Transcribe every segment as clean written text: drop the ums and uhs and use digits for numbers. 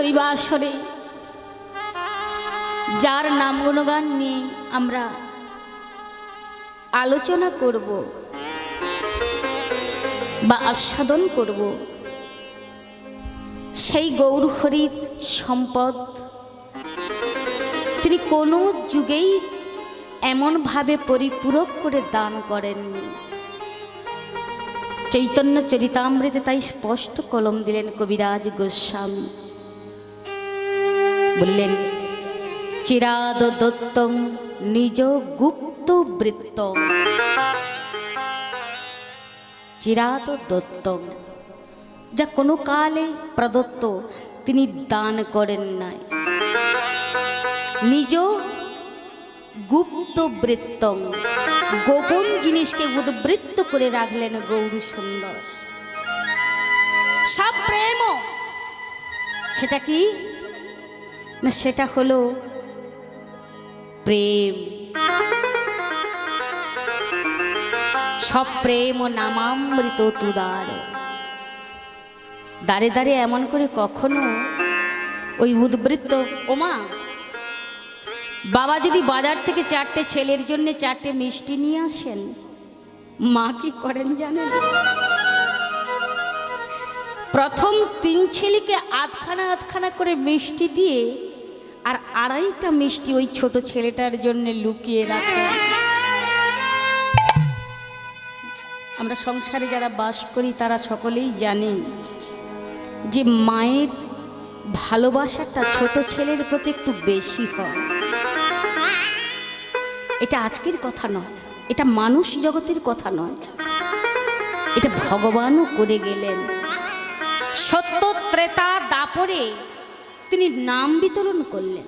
হরিবাসরে যার নাম গুণগান নিয়ে আমরা আলোচনা করব বা আস্বাদন করব, সেই গৌর হরির সম্পদ তিনি কোনো যুগেই এমনভাবে পরিপূরক করে দান করেননি। চৈতন্য চরিতামৃতে তাই স্পষ্ট কলম দিলেন কবিরাজ গোস্বামী, বললেন চিরাদ দত্তং নিজ গুপ্ত বৃত্ত, চিরাদ দত্তং, যা কোনো কালে প্রদত্ত তিনি দান করেন নাই। নিজ গুপ্ত বৃত্তং, গোপন জিনিসকে উদ্বৃত্ত করে রাখলেন গৌর সুন্দর। সব প্রেম, সেটা কি না, সেটা হলো প্রেম। সব প্রেম ও নামামৃত তুদার। দাঁড়ে দাঁড়িয়ে এমন করে কখনো ওই উদ্বৃত্ত, ওমা বাবা যদি বাজার থেকে 4টে ছেলের জন্য 4টে মিষ্টি নিয়ে আসেন, মা কি করেন জানেন? প্রথম 3 ছেলেকে আধখানা আধখানা করে মিষ্টি দিয়ে আর 2.5টা মিষ্টি ওই ছোট ছেলেটার জন্য লুকিয়ে রাখেন। আমরা সংসারে যারা বাস করি তারা সকলেই জানি যে মায়ের ভালোবাসাটা ছোট ছেলের প্রতি একটু বেশি হয়। এটা আজকের কথা নয়, এটা মানুষ জগতের কথা নয়, এটা ভগবানও করে গেলেন। সত্য ত্রেতা দাপরে তিনি নাম বিতরণ করলেন।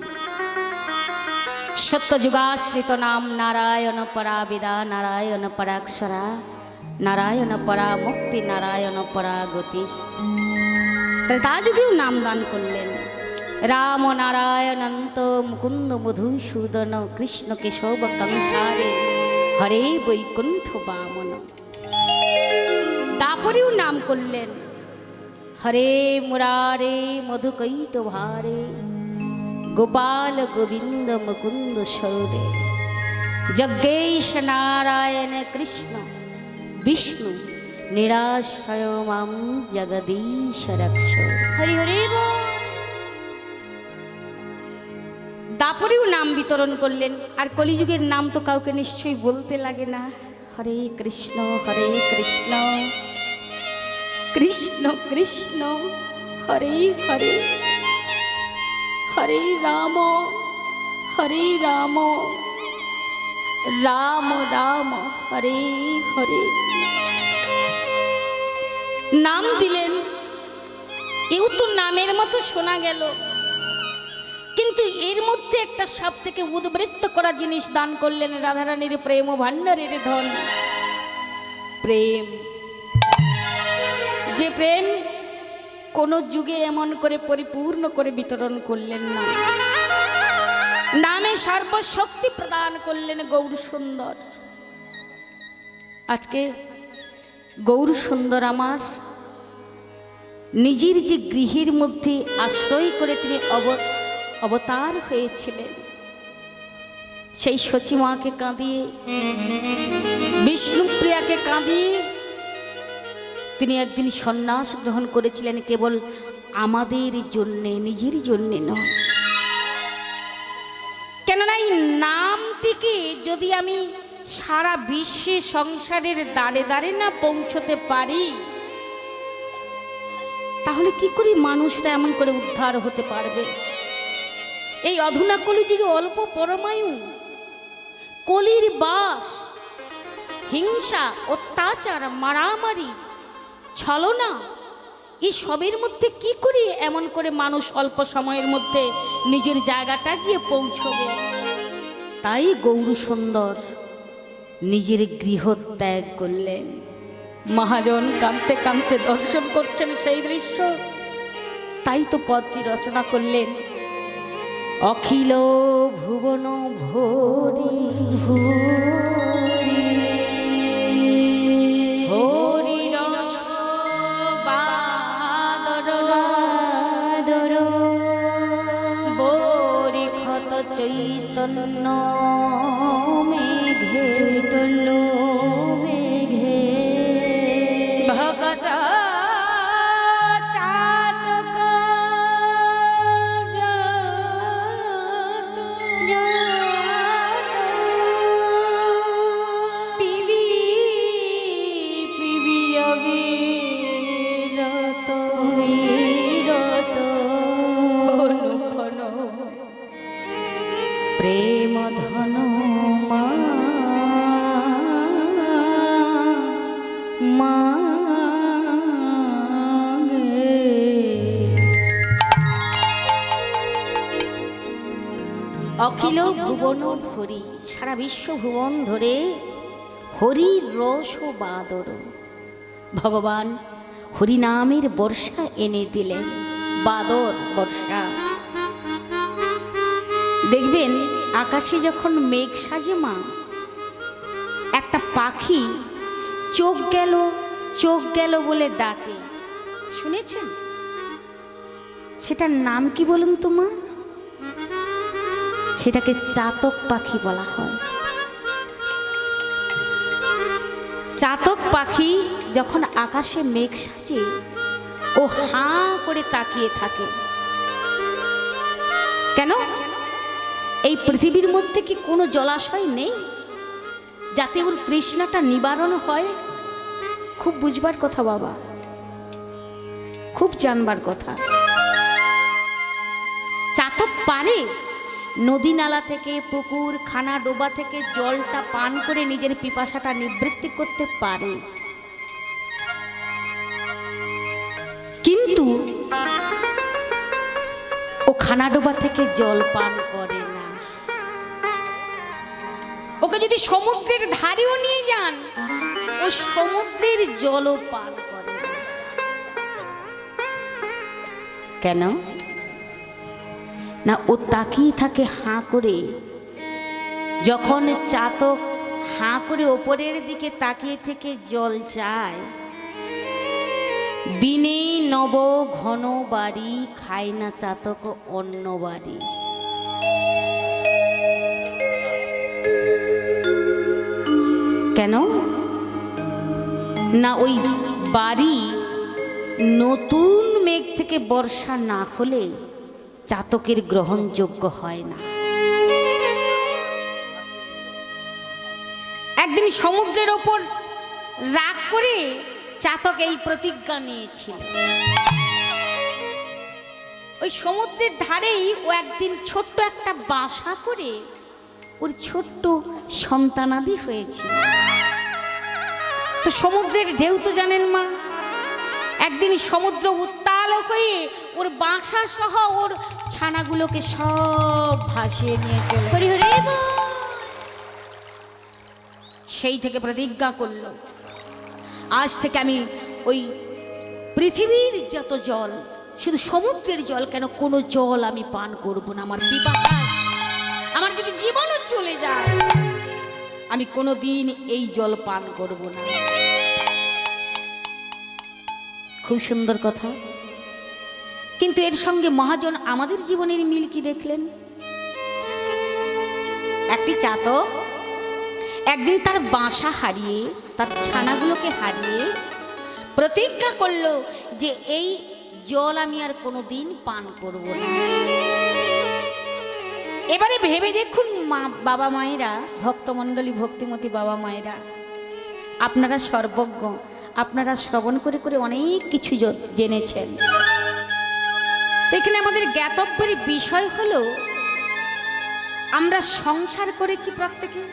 সত্য যুগাশ্রিত নাম নারায়ণ পরা বিদা, নারায়ণ পরাক্ষরা, নারায়ণ পরা মুক্তি, নারায়ণ পরা গতি। ত্রেতা যুগেও নাম দান করলেন। রাম নারায়ণন্ত মুকুন্দ মধুসূদন, কৃষ্ণ কেশব কংসারে, হরে বৈকুণ্ঠ বামন। তারপরেও নাম করলেন হরে মুরারে মধুকৈট ভারে, গোপাল গোবিন্দ মুকুন্দ সৌরে, যজ্ঞেশ নারায়ণ কৃষ্ণ বিষ্ণু, নিরাশ্রয় মাম জগদীশ রক্ষ। হরি হরি বল। তারপরেও নাম বিতরণ করলেন। আর কলিযুগের নাম তো কাউকে নিশ্চয়ই বলতে লাগে না। হরে কৃষ্ণ কৃষ্ণ কৃষ্ণ হরে হরে, হরে রাম রাম রাম হরে হরে। নাম দিলেন, এও তো নামের মতো শোনা গেল, কিন্তু এর মধ্যে একটা সব থেকে উদ্বৃত্ত করা জিনিস দান করলেন। রাধারানীর প্রেম ও ভান্ডারের ধন প্রেম। যে প্রেম কোনো যুগে এমন করে পরিপূর্ণ করে বিতরণ করলেন না। নামে সর্বশক্তি প্রদান করলেন গৌর সুন্দর। আজকে গৌর সুন্দর আমার নিজের যে গৃহের মধ্যে আশ্রয় করে তিনি অবতার হয়েছিলেন, সেই সচিমাকে কাঁদিয়ে, বিষ্ণুপ্রিয়াকে কাঁদিয়ে তিনি একদিন সন্ন্যাস গ্রহণ করেছিলেন, কেবল আমাদের জন্যে, নিজের জন্যে নয়। কেননা এই নামটিকে যদি আমি সারা বিশ্বে সংসারের দাঁড়ে দাঁড়ে না পৌঁছতে পারি, তাহলে কি করে মানুষরা এমন করে উদ্ধার হতে পারবে? এই অধুনা কলিযুগে অল্প পরমায়ু, কলির বাস, হিংসা, অত্যাচার, মারামারি, ছলনা, এই সবের মধ্যে কি করে এমন করে মানুষ অল্প সময়ের মধ্যে নিজের জায়গাটা গিয়ে পৌঁছবে? তাই গৌর সুন্দর নিজের গৃহ ত্যাগ করলেন। মহাজন কাঁদতে কাঁদতে দর্শন করছেন সেই দৃশ্য। তাই তো পদটি রচনা করলেন, অখিল ভুবন ভরি ভরি হরি রস বাদর চৈতন্য মেঘে, চৈতন্য মেঘে ভগত চাতক পিবি পিবি অবিরত বিরত অনুক্ষণ প্রেম ধন অখিল ভুবন ভরি, সারা বিশ্ব ভুবন ধরে হরির রস ও বাদর ভগবান হরিনামের বর্ষা এনে দিলেন। বাদর বর্ষা দেখবেন আকাশে যখন মেঘ সাজে মা, একটা পাখি চোখ গেল বলে ডাকে, শুনেছেন? সেটার নাম কি বলুন তো মা? সেটাকে চাতক পাখি বলা হয়। চাতক পাখি যখন আকাশে মেঘ সাজে ও হাঁ করে তাকিয়ে থাকে। কেন? এই পৃথিবীর মধ্যে কি কোনো জলাশয় নেই যাতে ওর তৃষ্ণাটা নিবারণ হয়? খুব বুঝবার কথা বাবা, খুব জানবার কথা। চাতক পারে নদী নালা থেকে, পুকুর খানা ডোবা থেকে জলটা পান করে নিজের পিপাসাটা নিবৃত্তি করতে পারে, কিন্তু ও খানা ডোবা থেকে জল পান করে না। ওকে যদি সমুদ্রের ধারেও নিয়ে যান, ও সমুদ্রের জলও পান করে না। কেন না? ও তাকিয়ে থাকে হাঁ করে। যখন চাতক হাঁ করে ওপরের দিকে তাকিয়ে থেকে জল চায়, বিনে নব ঘন বাড়ি খায় না চাতক অন্য বাড়ি। কেন না? ওই বাড়ি নতুন মেঘ থেকে বর্ষা না হলে চাতকের গ্রহণযোগ্য হয় না। একদিন সমুদ্রের ওপর রাগ করে চাতক এই প্রতিজ্ঞা নিয়েছিল। ওই সমুদ্রের ধারেই ও একদিন ছোট্ট একটা বাসা করে ওর ছোট্ট সন্তানাদি হয়েছিল। তো সমুদ্রের ঢেউ তো জানেন মা, একদিন সমুদ্র উত্তাল হয়ে ওর বাসা সহ ওর ছানাগুলোকে সব ভাসিয়ে নিয়ে চলে। সেই থেকে প্রতিজ্ঞা করলো, আজ থেকে আমি ওই পৃথিবীর যত জল, শুধু সমুদ্রের জল কেন, কোনো জল আমি পান করব না। আমার পিপাসা, আমার যদি জীবনও চলে যায়, আমি কোনোদিন এই জল পান করব না। খুব সুন্দর কথা, কিন্তু এর সঙ্গে মহাজন আমাদের জীবনের মিল কি দেখলেন? একটি চাতক একদিন তার বাসা হারিয়ে, তার ছানাগুলোকে হারিয়ে প্রতিজ্ঞা করলো যে এই জল আমি আর কোনোদিন পান করব না। এবারে ভেবে দেখুন মা, বাবা মায়েরা, ভক্তমণ্ডলী, ভক্তিমতী বাবা মায়েরা, আপনারা সর্বজ্ঞ, আপনারা শ্রবণ করে করে অনেক কিছু জেনেছেন। তো এখানে আমাদের জ্ঞাতব্যের বিষয় হলো, আমরা সংসার করেছি প্রত্যেকে,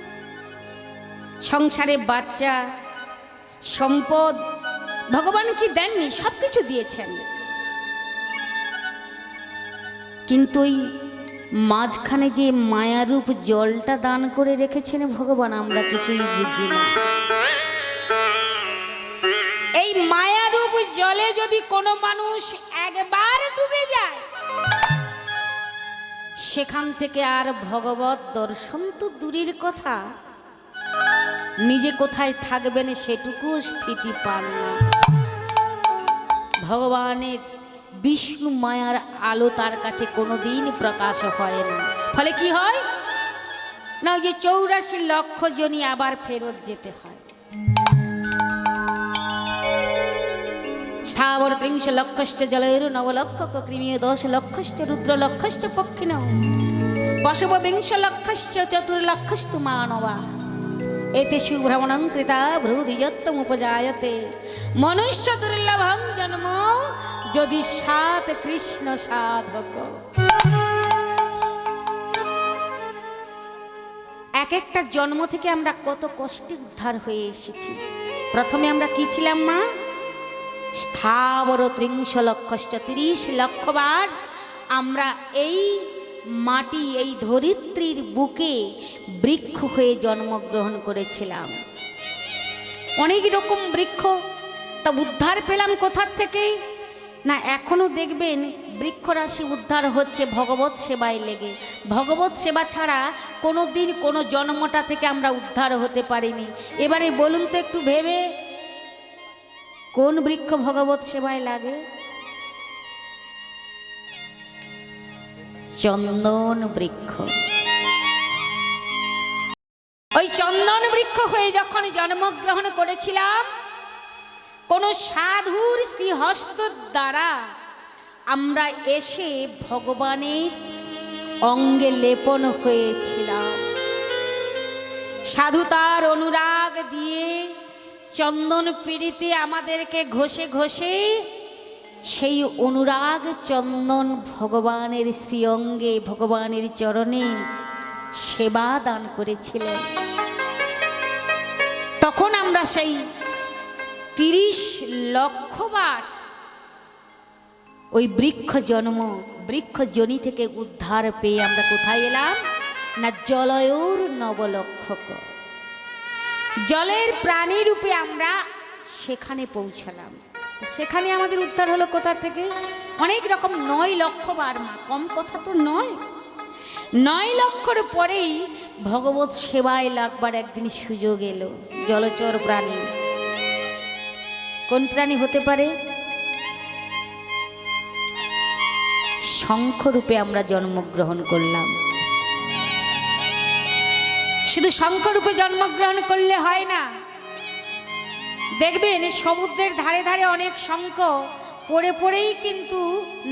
সংসারে বাচ্চা, সম্পদ ভগবান কি দেননি? সব কিছু দিয়েছেন, কিন্তু ওই মাঝখানে যে মায়ারূপ জলটা দান করে রেখেছেন ভগবান, আমরা কিছুই বুঝি না। এই মায়ারূপ জলে যদি কোনো মানুষ একবার ডুবে যায়, সেখান থেকে আর ভগবত দর্শন তো দূরের কথা, নিজে কোথায় থাকবেন সেটুকু স্থিতি পান না। ভগবানের বিষ্ণু মায়ার আলো তার কাছে কোনোদিন প্রকাশ হয় না। ফলে কি হয় না, ওই যে 84 লক্ষ জনই আবার ফেরত যেতে হয়। স্থাবর 30 লক্ষশ্চ জলের 9 লক্ষ কৃমিয় 10 লক্ষশ্চ রুদ্র লক্ষশ্চ পক্ষিণ পশব 20 লক্ষশ্চ 4 লক্ষস্তু মানবা এতেষু ভ্রমণং কৃতা ভ্রুদিজত্তম উপজায়তে মনুষ্য দুর্লভং জন্ম যদি সাত কৃষ্ণ সাধক। এক একটা জন্ম থেকে আমরা কত কষ্টে উদ্ধার হয়ে এসেছি। প্রথমে আমরা কি ছিলাম মা? স্থাবর 30 লক্ষশ্চ 30 লক্ষ বার আমরা এই মাটি, এই ধরিত্রীর বুকে বৃক্ষ হয়ে জন্মগ্রহণ করেছিলাম। অনেক রকম বৃক্ষ, তা উদ্ধার পেলাম কোথার থেকে না? এখনো দেখবেন বৃক্ষরাশি উদ্ধার হচ্ছে ভগবত সেবায় লেগে। ভগবত সেবা ছাড়া কোনো দিন কোনো জন্মটা থেকে আমরা উদ্ধার হতে পারিনি। এবারে বলুন তো একটু ভেবে, কোন বৃক্ষ ভগবত সেবায় লাগে? চন্দন বৃক্ষ। ওই চন্দন বৃক্ষ হয়ে যখন জন্মগ্রহণ করেছিলাম, কোন সাধুর শ্রীহস্ত দ্বারা আমরা এসে ভগবানের অঙ্গে লেপন হয়েছিলাম। সাধু তার অনুরাগ দিয়ে চন্দন পিড়িতে আমাদেরকে ঘষে ঘষে সেই অনুরাগ চন্দন ভগবানের শ্রীঅঙ্গে, ভগবানের চরণে সেবা দান করেছিলেন। তখন আমরা সেই 30 লক্ষ বার ওই বৃক্ষ জন্ম, বৃক্ষ জনি থেকে উদ্ধার পেয়ে আমরা কোথায় এলাম না? জলয়ুর 9 লক্ষ, জলের প্রাণী রূপে আমরা সেখানে পৌঁছালাম। সেখানে আমাদের উদ্ধার হলো কোথা থেকে? অনেক রকম 9 লক্ষ বার মা, কম কথা তো নয়। 9 লক্ষর পরেই ভগবত সেবায় লাগবার একদিন সুযোগ এলো। জলচর প্রাণী কোন প্রাণী হতে পারে? শঙ্খ রূপে আমরা জন্মগ্রহণ করলাম। শুধু শঙ্খ রূপে জন্মগ্রহণ করলে হয় না, দেখবেন সমুদ্রের ধারে ধারে অনেক শঙ্খ পড়ে পড়েই কিন্তু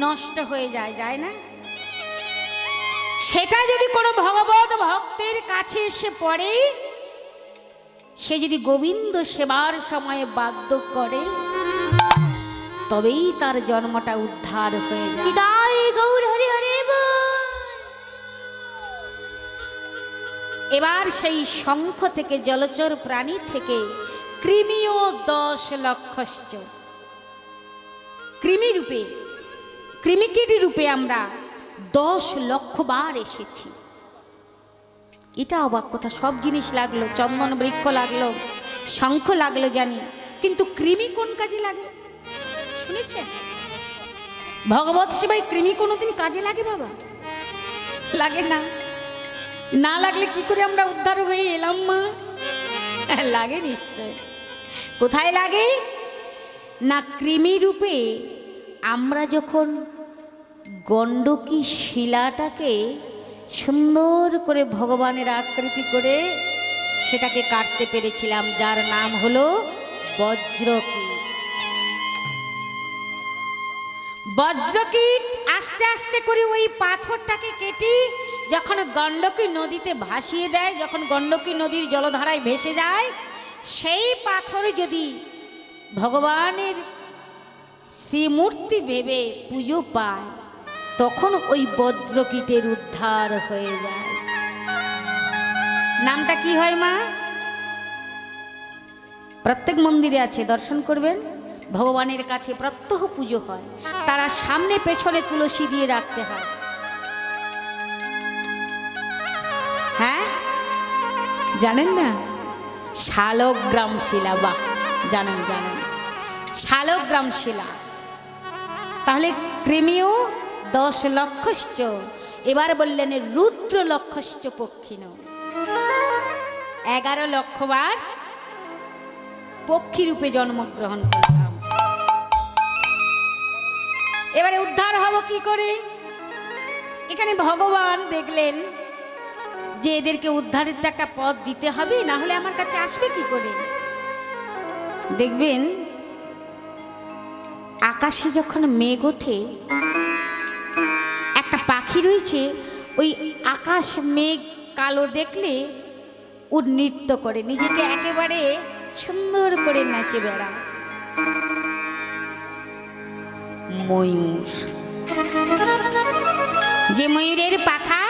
নষ্ট হয়ে যায়, যায় না? সেটা যদি কোনো ভগবত ভক্তের কাছে এসে পড়ে, সে যদি গোবিন্দ সেবার সময়ে বাদ্য করে, তবেই তার জন্মটা উদ্ধার হয়ে যায়। এবার সেই শঙ্খ থেকে, জলচর প্রাণী থেকে কৃমিও 10 লক্ষশ্চ, কৃমি রূপে, কৃমিকীট রূপে আমরা 10 লক্ষ বার এসেছি। এটা অবাক কথা। সব জিনিস লাগলো, চন্দন বৃক্ষ লাগলো, শঙ্খ লাগলো জানি, কিন্তু কৃমি কোন কাজে লাগে শুনেছেন? ভগবত সেবায় কৃমি কোনোদিন কাজে লাগে বাবা? লাগে না। না লাগলে কি করে আমরা উদ্ধার হয়ে এলাম মা? লাগে নিশ্চয়। কোথায় লাগে না? কৃমি রূপে আমরা যখন গণ্ডকী শিলাটাকে সুন্দর করে ভগবানের আকৃতি করে সেটাকে কাটতে পেরেছিলাম, যার নাম হলো বজ্রকীট। বজ্রকীট আস্তে আস্তে করে ওই পাথরটাকে কেটে যখন গণ্ডকী নদীতে ভাসিয়ে দেয়, যখন গণ্ডকী নদীর জলধারায় ভেসে যায়, সেই পাথর যদি ভগবানের শ্রীমূর্তি ভেবে পুজো পায়, তখন ওই বজ্রকীটের উদ্ধার হয়ে যায়। নামটা কি হয় মা? প্রত্যেক মন্দিরে আছে, দর্শন করবেন। ভগবানের কাছে প্রত্যহ পুজো হয়, তারা সামনে পেছনে তুলসী দিয়ে রাখতে হয়। হ্যাঁ, জানেন না? শালগ্রাম শিলা। বাহ, জানেন জানেন, শালগ্রাম শিলা। তাহলে কৃমিও 10 লক্ষশ্চ। এবার বললেন রুদ্র লক্ষশ্চ পক্ষিণ, 11 লক্ষ বার পক্ষী রূপে জন্মগ্রহণ করলাম। এবারে উদ্ধার হব কি করে? এখানে ভগবান দেখলেন যে এদেরকে উদ্ধারের তো একটা পথ দিতে হবে, না হলে আমার কাছে আসবে কি করে। দেখবেন আকাশে যখন মেঘ ওঠে, একটা পাখি রয়েছে, ওই আকাশ মেঘ কালো দেখলে ও নৃত্য করে, নিজেকে একেবারে সুন্দর করে নাচে বেড়ায়। ময়ূর, যে ময়ূরের পাখা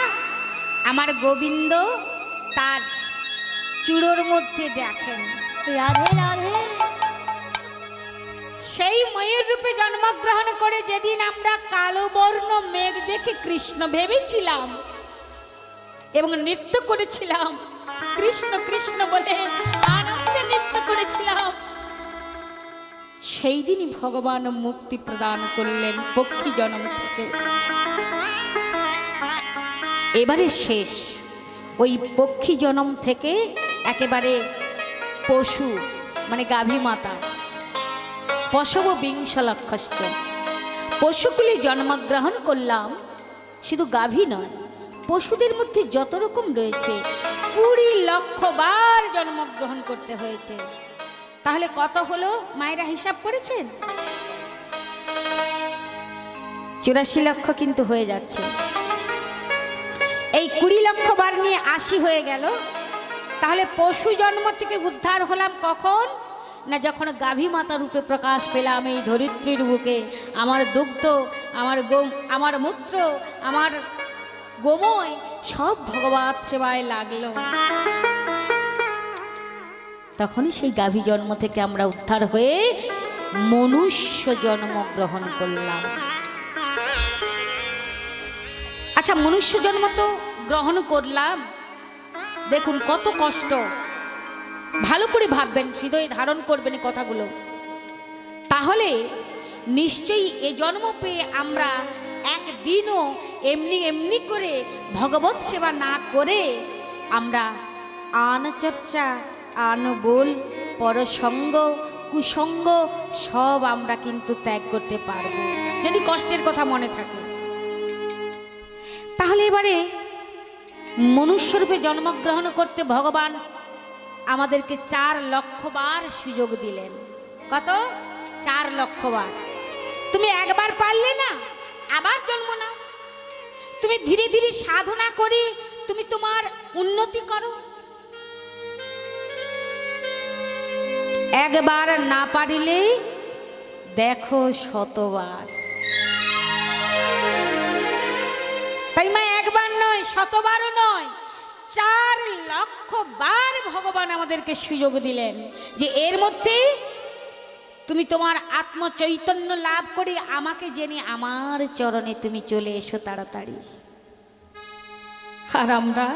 আমার গোবিন্দ তার চূড়োর মধ্যে দেখেন, রাধে রাধে। সেই ময়ূর রূপে জন্মগ্রহণ করে যেদিন আমরা কালো বর্ণ মেঘ দেখে কৃষ্ণ ভেবেছিলাম এবং নৃত্য করেছিলাম, কৃষ্ণ কৃষ্ণ বলে আনন্দে নৃত্য করেছিলাম, সেই দিনই ভগবান মুক্তি প্রদান করলেন পক্ষী জন্ম থেকে। এবারে শেষ, ওই পক্ষী জন্ম থেকে একেবারে পশু মানে গাভী মাতা, পশব বিংশ লক্ষশ্চ, পশুকুলে জন্মগ্রহণ করলাম। শুধু গাভী নয়, পশুদের মধ্যে যত রকম রয়েছে 20 লক্ষ বার জন্মগ্রহণ করতে হয়েছে। তাহলে কত হলো মায়েরা হিসাব করেছেন? 84 লক্ষ কিন্তু হয়ে যাচ্ছে। এই 20 লক্ষ বার নিয়ে 80 হয়ে গেল। তাহলে পশু জন্ম থেকে উদ্ধার হলাম কখন? না যখন গাভী মাতা রূপে প্রকাশ পেলাম এই ধরিত্রীর বুকে। আমার দুগ্ধ, আমার মূত্র, আমার গোময় সব ভগবত সেবায় লাগলো। তখনই সেই গাভী জন্ম থেকে আমরা উদ্ধার হয়ে মনুষ্য জন্ম গ্রহণ করলাম। আচ্ছা, মনুষ্য জন্ম তো গ্রহণ করলাম, দেখুন কত কষ্ট। ভালো করে ভাববেন, হৃদয়ে ধারণ করবেন এই কথাগুলো। তাহলে নিশ্চয়ই এ জন্ম পেয়ে আমরা একদিনও এমনি করে ভগবত সেবা না করে আমরা আনচর্চা, আনবোল, পরসঙ্গ, কুসঙ্গ সব আমরা কিন্তু ত্যাগ করতে পারবো, যদি কষ্টের কথা মনে থাকে। তাহলে এবারে মনুষ্যরূপে জন্মগ্রহণ করতে ভগবান আমাদেরকে 4 লক্ষ বার সুযোগ দিলেন। কত? 4 লক্ষ বার। তুমি একবার পারলে না, আবার জন্ম নাও। তুমি ধীরে ধীরে সাধনা করে তুমি তোমার উন্নতি করো। একবার না পারিলে দেখো 100বার। তাই মা একবার নয়, 100বারও নয়, 4 লক্ষ বার ভগবান আমাদেরকে সুযোগ দিলেন যে এর মধ্যে তুমি তোমার আত্মচৈতন্য লাভ করে আমাকে জেনে আমার চরণে তুমি চলে এসো তাড়াতাড়ি। আর আমরা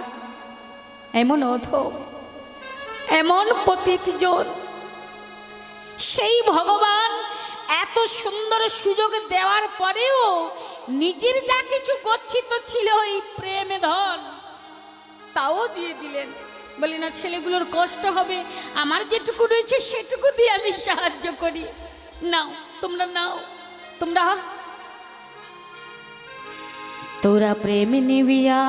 এমন অধম, এমন পতিত জন, সেই ভগবান এত সুন্দর সুযোগ দেওয়ার পরেও নিজের যা কিছু গচ্ছিত ছিল এই প্রেম ধন তাও দিয়ে দিলেন। বলি না ছেলেগুলোর কষ্ট হবে, আমার যেটুকু রয়েছে সেটুকু দিয়ে আমি সাহায্য করি। নাও, তোমরা নাও, তোমরা তোরা প্রেম নিবিয়া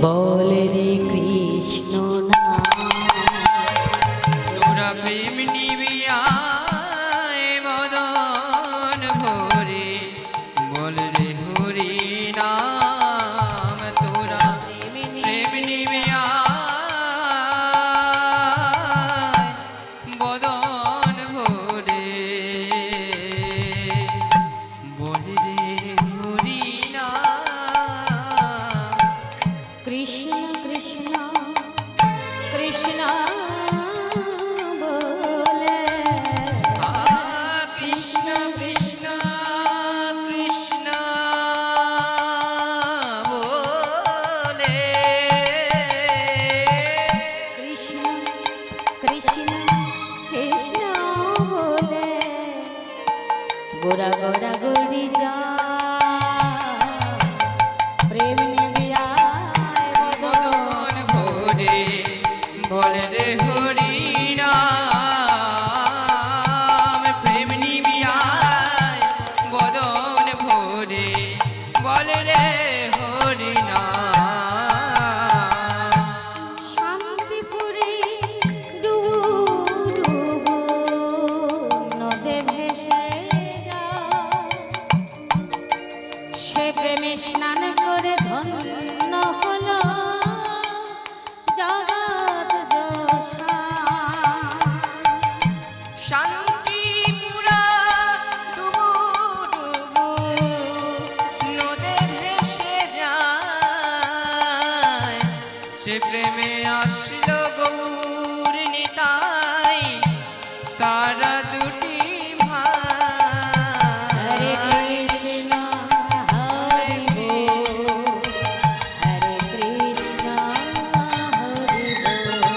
বলে রে কৃষ্ণ না, তোরা প্রেম নিবিয়া মদন ভরে, বল রে হরি নাম। তোরা প্রেম নিবিয়া বদন ভরে, বল রে হরি নাম। কৃষ্ণ কৃষ্ণ কৃষ্ণ বলে, কৃষ্ণ কৃষ্ণ কৃষ্ণ সে প্রেমে স্নান করে ধন্য হলো জগৎ যশা। শান্তি পুরা ডুবু ডুবু নদে ভেসে যায়, সে প্রেমে আসলো গৌর নিতাই, তারা দুটি ভাই। হরে কৃষ্ণ হরি বল, হরে কৃষ্ণ হরি বল।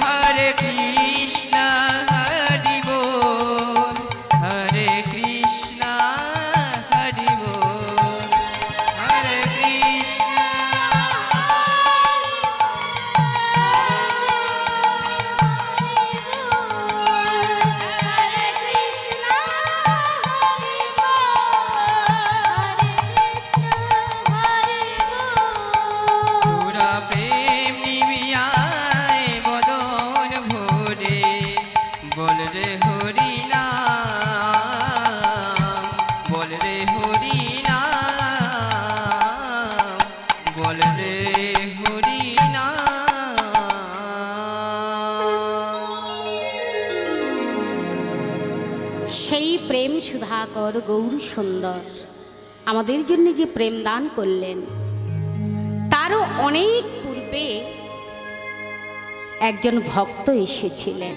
হরে কৃষ্ণ হরি বল, হরে কৃষ্ণ হরি বল, হরে কৃষ্ণ। হরে কৃষ্ণ হরি বল, হরে কৃষ্ণ হরি বল। তোরা প্রেম নিবিয়ায় বদন ভরে, বল রে হরি নাম, বল রে হরি নাম, বল রে হরি নাম। সেই প্রেম সুধাকর গৌর সুন্দর আমাদের জন্য যে প্রেম দান করলেন, তারও অনেক পূর্বে একজন ভক্ত এসেছিলেন।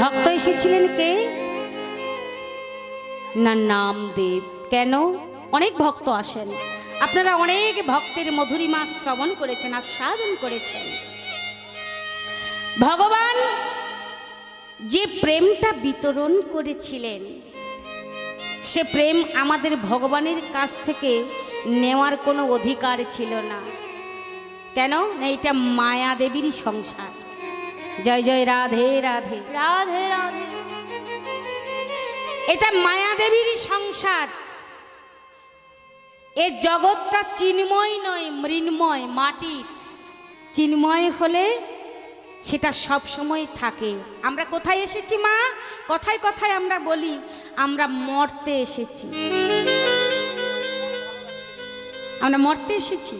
ভক্ত এসেছিলেন কে? না নামদেব। কেন? অনেক ভক্ত আসেন, আপনারা অনেক ভক্তের মধুরিমা শ্রবণ করেছেন, আস্বাদন করেছেন। ভগবান যে প্রেমটা বিতরণ করেছিলেন, সে প্রেম আমাদের ভগবানের কাছ থেকে নেওয়ার কোনো অধিকার ছিল না। কেন না? এটা মায়া দেবীরই সংসার। জয় জয় রাধে রাধে রাধে রাধে। এটা মায়া দেবীরই সংসার। এ জগৎটা চিন্ময় নয়, মৃন্ময়, মাটির। চিন্ময় হলে সেটা সব সময় থাকে। আমরা কোথায় এসেছি মা? কথায় কথায় আমরা বলি আমরা মরতে এসেছি। আমরা মরতে এসেছি।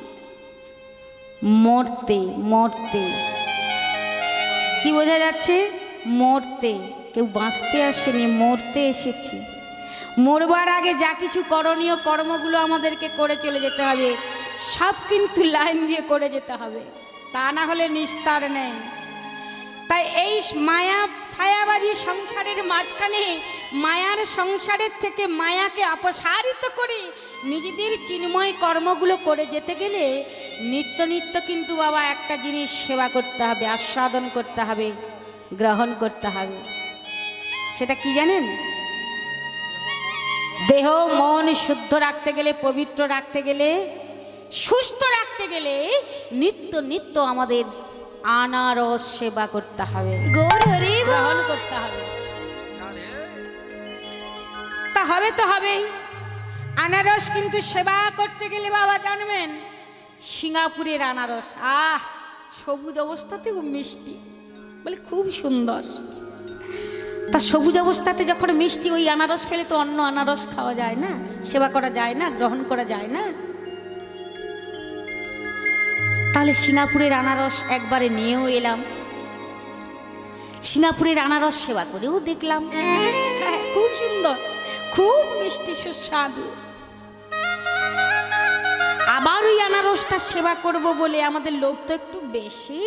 মরতে মরতে কি বোঝা যাচ্ছে? মরতে। কেউ বাঁচতে আসেনি, মরতে এসেছি। মরবার আগে যা কিছু করণীয় কর্মগুলো আমাদেরকে করে চলে যেতে হবে, সব কিন্তু লাইন দিয়ে করে যেতে হবে, তা না হলে নিস্তার নেই। তাই এই মায়া ছায়াবাজি সংসারের মাঝখানে মায়ার সংসারের থেকে মায়াকে অপসারিত করে নিজেদের চিন্ময় কর্মগুলো করে যেতে গেলে নিত্য নিত্য কিন্তু বাবা একটা জিনিস সেবা করতে হবে, আস্বাদন করতে হবে, গ্রহণ করতে হবে। সেটা কি জানেন? দেহ মন শুদ্ধ রাখতে গেলে, পবিত্র রাখতে গেলে, সুস্থ রাখতে গেলে নিত্য নিত্য আমাদের আনারস সেবা করতে হবে, গৌর হরি বল। গ্রহণ করতে হবে। তা হবে তো হবেই। আনারস কিন্তু সেবা করতে গেলে বাবা জানবেন সিঙ্গাপুরের আনারস, সবুজ অবস্থাতেও মিষ্টি, বলে খুব সুন্দর। তা সবুজ অবস্থাতে যখন মিষ্টি, ওই আনারস ফেলে তো অন্য আনারস খাওয়া যায় না, সেবা করা যায় না, গ্রহণ করা যায় না। তাহলে সিঙ্গাপুরের আনারস একবারে নিয়েও এলাম, সিঙ্গাপুরের আনারস সেবা করেও দেখলাম, খুব সুন্দর, খুব মিষ্টি সুস্বাদু। আবার ওই আনারসটা সেবা করব বলে আমাদের লোভ তো একটু বেশি,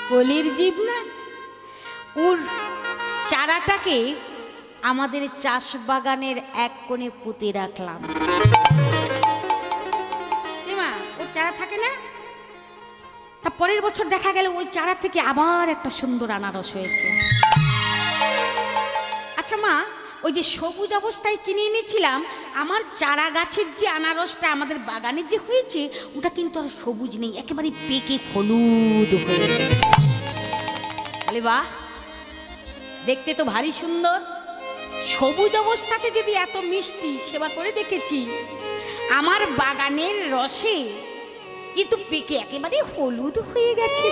কলির জীব না। ওর চারাটাকে আমাদের চাষ বাগানের এক কোণে পুঁতে রাখলাম। ওর চারা থাকে না, তা পরের বছর দেখা গেল ওই চারা থেকে আবার একটা সুন্দর আনারস হয়েছে। আচ্ছা মা, ওই যে সবুজ অবস্থায় কিনে এনেছিলাম, আমার চারা গাছের যে আনারসটা আমাদের বাগানের যে হয়েছে, ওটা কিন্তু আর সবুজ নেই, একেবারে পেকে হলুদ হয়ে গেছে। বলে বাহ, দেখতে তো ভারী সুন্দর। সবুজ অবস্থাতে যদি এত মিষ্টি, সেবা করে দেখেছি, আমার বাগানের রসে কিন্তু পেকে একেবারে হলুদ হয়ে গেছে।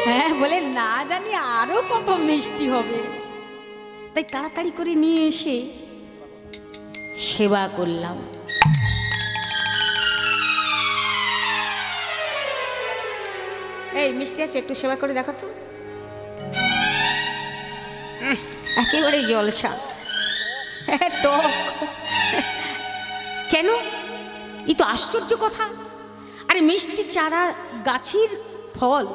হ্যাঁ, বলে না জানি আরো কত মিষ্টি হবে। তাই তাড়াতাড়ি করে নিয়ে এসে সেবা করলাম। এই মিষ্টি আছে, একটু সেবা করে দেখো তো। একেবারে জলসা, টক। কেন? এই তো আশ্চর্য কথা। আরে মিষ্টি চারা গাছের ফল,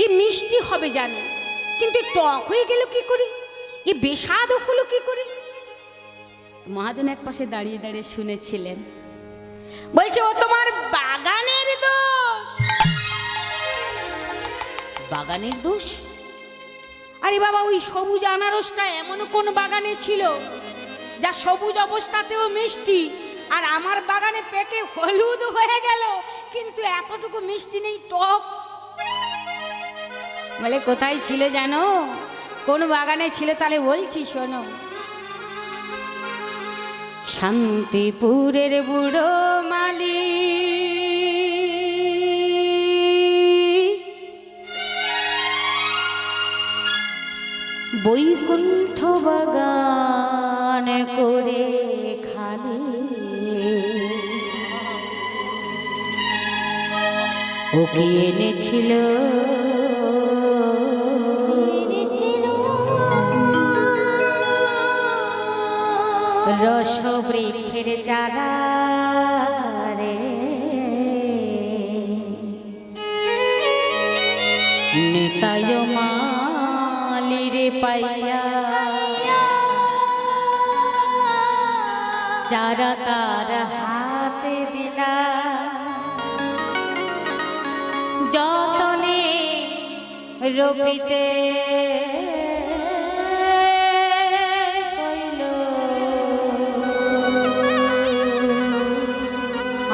এ মিষ্টি হবে জানি, কিন্তু টক হয়ে গেল কি করে? এ বেস্বাদ হলো কি করে? মহাজন এক পাশে দাঁড়িয়ে দাঁড়িয়ে শুনেছিলেন। বলছে ও তোমার বাগানের দোষ। বাগানের দোষ? আরে বাবা, ওই সবুজ আনারসটা এমন কোন বাগানে ছিল যা সবুজ অবস্থাতেও মিষ্টি, আর আমার বাগানে পেকে হলুদ হয়ে গেল কিন্তু এতটুকু মিষ্টি নেই, টক। বলে কোথায় ছিল জানো? কোন বাগানে ছিল? তাহলে বলছি শোনো। শান্তিপুরের বুড়ো মালি বৈকুণ্ঠ বাগান করে খালি, ও কি এনেছিল রসবৃক্ষের চারা রে, নেতায় মালির পাইয়া চারা তার হাতে দিলা, যতনে রবিতে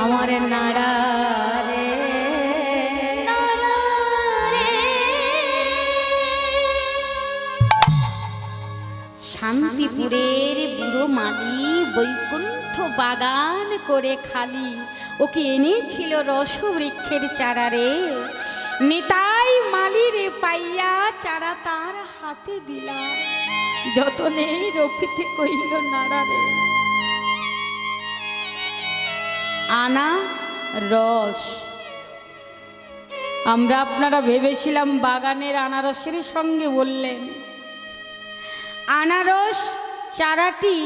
আমার নাড়া রে, শান্তিপুরের বুড়ো মালি বৈকুণ্ঠ বাগান করে খালি, ওকে এনেছিল রসবৃক্ষের চারা রে, নিতাই মালির পাইয়া চারা তার হাতে দিলা, যতনে রবিতে কইল নাড়া রে। আনা রস, আমরা আপনারা ভেবেছিলাম বাগানের আনারসের সঙ্গে বললেন। আনারস চারাটি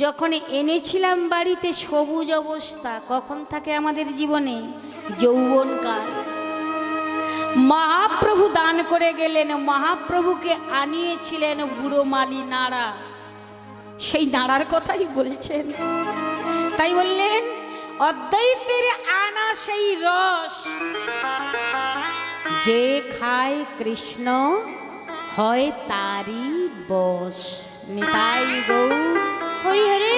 যখন এনেছিলাম বাড়িতে সবুজ অবস্থা, কখন থাকে আমাদের জীবনে? যৌবনকাল। মহাপ্রভু দান করে গেলেন, মহাপ্রভুকে আনিয়েছিলেন বুড়ো মালি নাড়া, সেই নাড়ার কথাই বলছেন। তাই বললেন অদ্বৈতের আনা সেই রস, যে খায় কৃষ্ণ হয় তারি বশ। নিতাই গৌর হরি হরি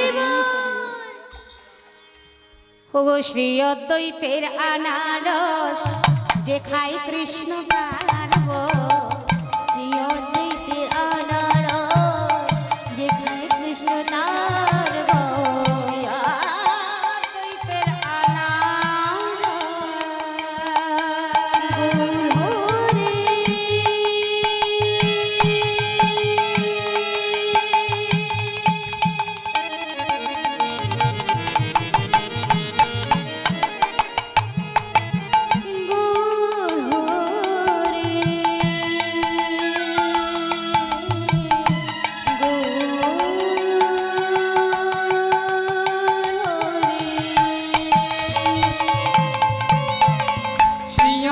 ওগো শ্রী অদ্বৈতের আনারস, যে খায় কৃষ্ণ তার বশ। শ্রী অদ্বৈতের আনারস, যে খায় কৃষ্ণ তার বশ। অদ্বৈতের আনারস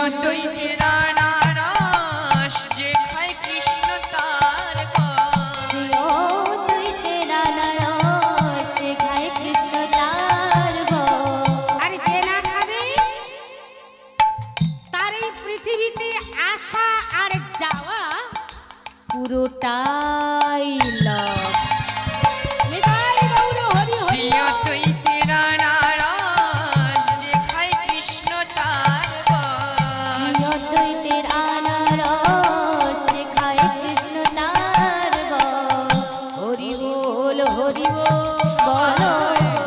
অদ্বৈতের আনারস, যে খায় কৃষ্ণ তার বশ। শ্রী অদ্বৈতের আনারস, যে খায় কৃষ্ণ তার বশ। আর যে না খাবে তার এই পৃথিবীতে আসা আর যাওয়া পুরোটাই লস। নিতাই গৌর হরি শ্রী হরি। অদ্বৈতের আনারস, যে খায় কৃষ্ণ তার বশ। শ্রী অদ্বৈতের আনারস, যে খায় কৃষ্ণ তার বশ। হরি বল হরি বল বলো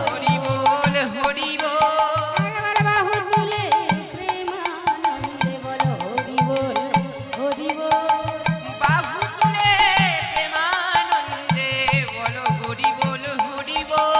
হরি বল হরি বল। একবার বাহু তুলে প্রেমানন্দে বলো হরি বল হরি বল। বাহু তুলে প্রেমানন্দে বলো হরি বল হরি বল।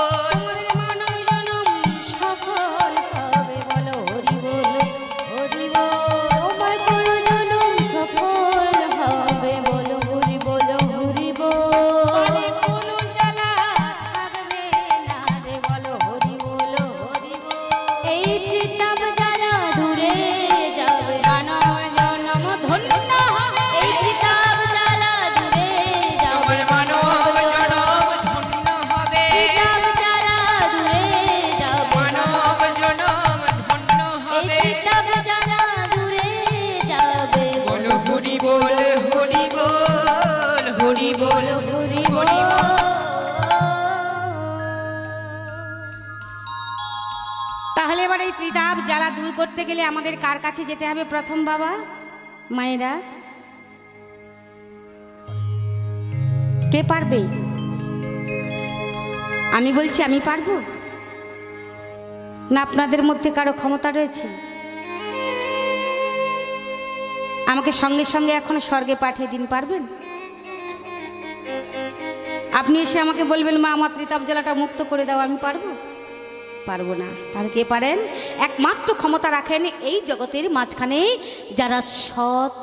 বাবার এই ত্রিতাপ জ্বালা দূর করতে গেলে আমাদের কার কাছে যেতে হবে প্রথম বাবা? মায়েরা কে পারবে? আমি বলছি আমি পারবো না আপনাদের মধ্যে কারো ক্ষমতা রয়েছে? আমাকে সঙ্গে সঙ্গে এখন স্বর্গে পাঠিয়ে দিন, পারবেন? আপনি এসে আমাকে বলবেন মা আমার ত্রিতাপ জ্বালাটা মুক্ত করে দাও, আমি পারবো? পারবো না। তাহলে কে পারেন? একমাত্র ক্ষমতা রাখেন এই জগতের মাঝখানে যারা সৎ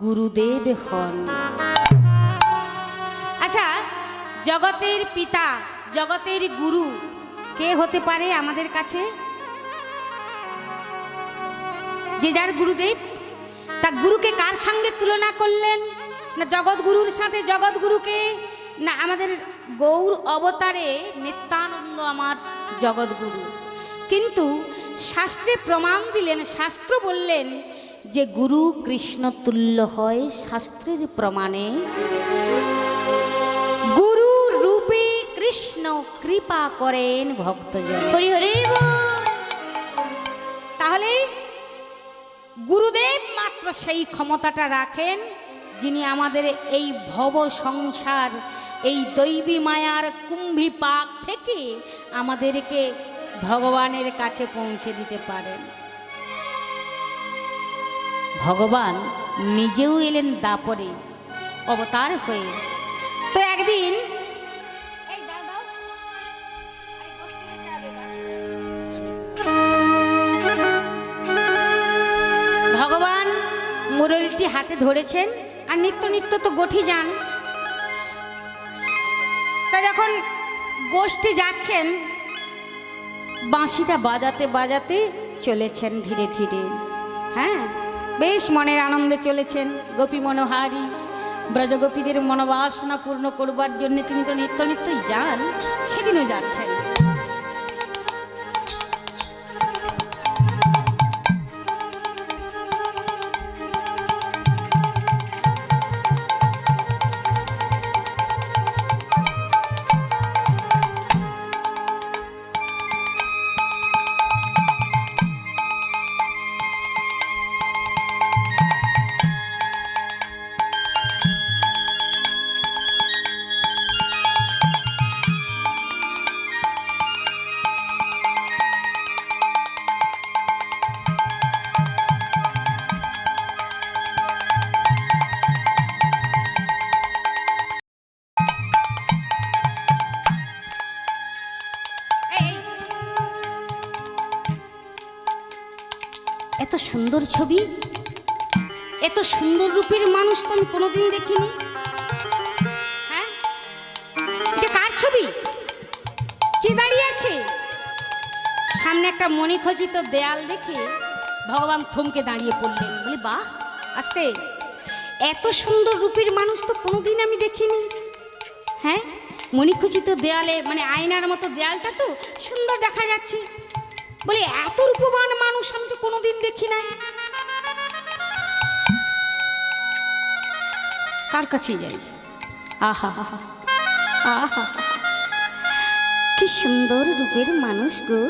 গুরুদেব হন। আচ্ছা, জগতের পিতা জগতের গুরু কে হতে পারে আমাদের কাছে? যে যার গুরুদেব, তা গুরুকে কার সঙ্গে তুলনা করলেন? না জগৎগুরুর সাথে জগৎগুরুকে, না আমাদের গৌর অবতারে নিত্যানন্দ আমার জগৎগুরু। কিন্তু শাস্ত্রে প্রমাণ দিলেন, শাস্ত্র বললেন যে গুরু কৃষ্ণ তুল্য হয়। শাস্ত্রের প্রমাণে গুরু রূপে কৃষ্ণ কৃপা করেন ভক্তজন। হরি হরি বল। তাহলে গুরুদেব মাত্র সেই ক্ষমতাটা রাখেন যিনি আমাদের এই ভব সংসার, এই দৈবী মায়ার কুম্ভী পাক থেকে আমাদেরকে ভগবানের কাছে পৌঁছে দিতে পারেন। ভগবান নিজেও এলেন দাপরে অবতার হয়ে। তো একদিন ভগবান মুরলিটি হাতে ধরেছেন আর নিত্য নিত্য তো গোঠি যান। তাই যখন গোষ্ঠী যাচ্ছেন বাঁশিটা বাজাতে বাজাতে চলেছেন ধীরে ধীরে। হ্যাঁ, বেশ মনের আনন্দে চলেছেন। গোপী মনোহারী ব্রজগোপীদের মনোবাসনা পূর্ণ করবার জন্য তিনি তো নিত্য নিত্যই যান, সেদিনও যাচ্ছেন। এত সুন্দর ছবি, এত সুন্দর রূপের মানুষ তো আমি কোনোদিন দেখিনি। হ্যাঁ, এটা কার ছবি? কি দাঁড়িয়ে আছে? সামনে একটা মণিখচিত দেয়াল দেখে ভগবান থমকে দাঁড়িয়ে পড়লেন। বলি বাহ, আসতে এত সুন্দর রূপের মানুষ তো কোনোদিন আমি দেখিনি। হ্যাঁ, মণিখচিত দেয়ালে, মানে আয়নার মতো দেয়ালটা তো সুন্দর দেখা যাচ্ছে। বলি এত রূপবান মানুষ আমি তো কোনোদিন দেখি নাই। কার কাছে যাই? আহা হা আহা, কি সুন্দর রূপের মানুষ গো।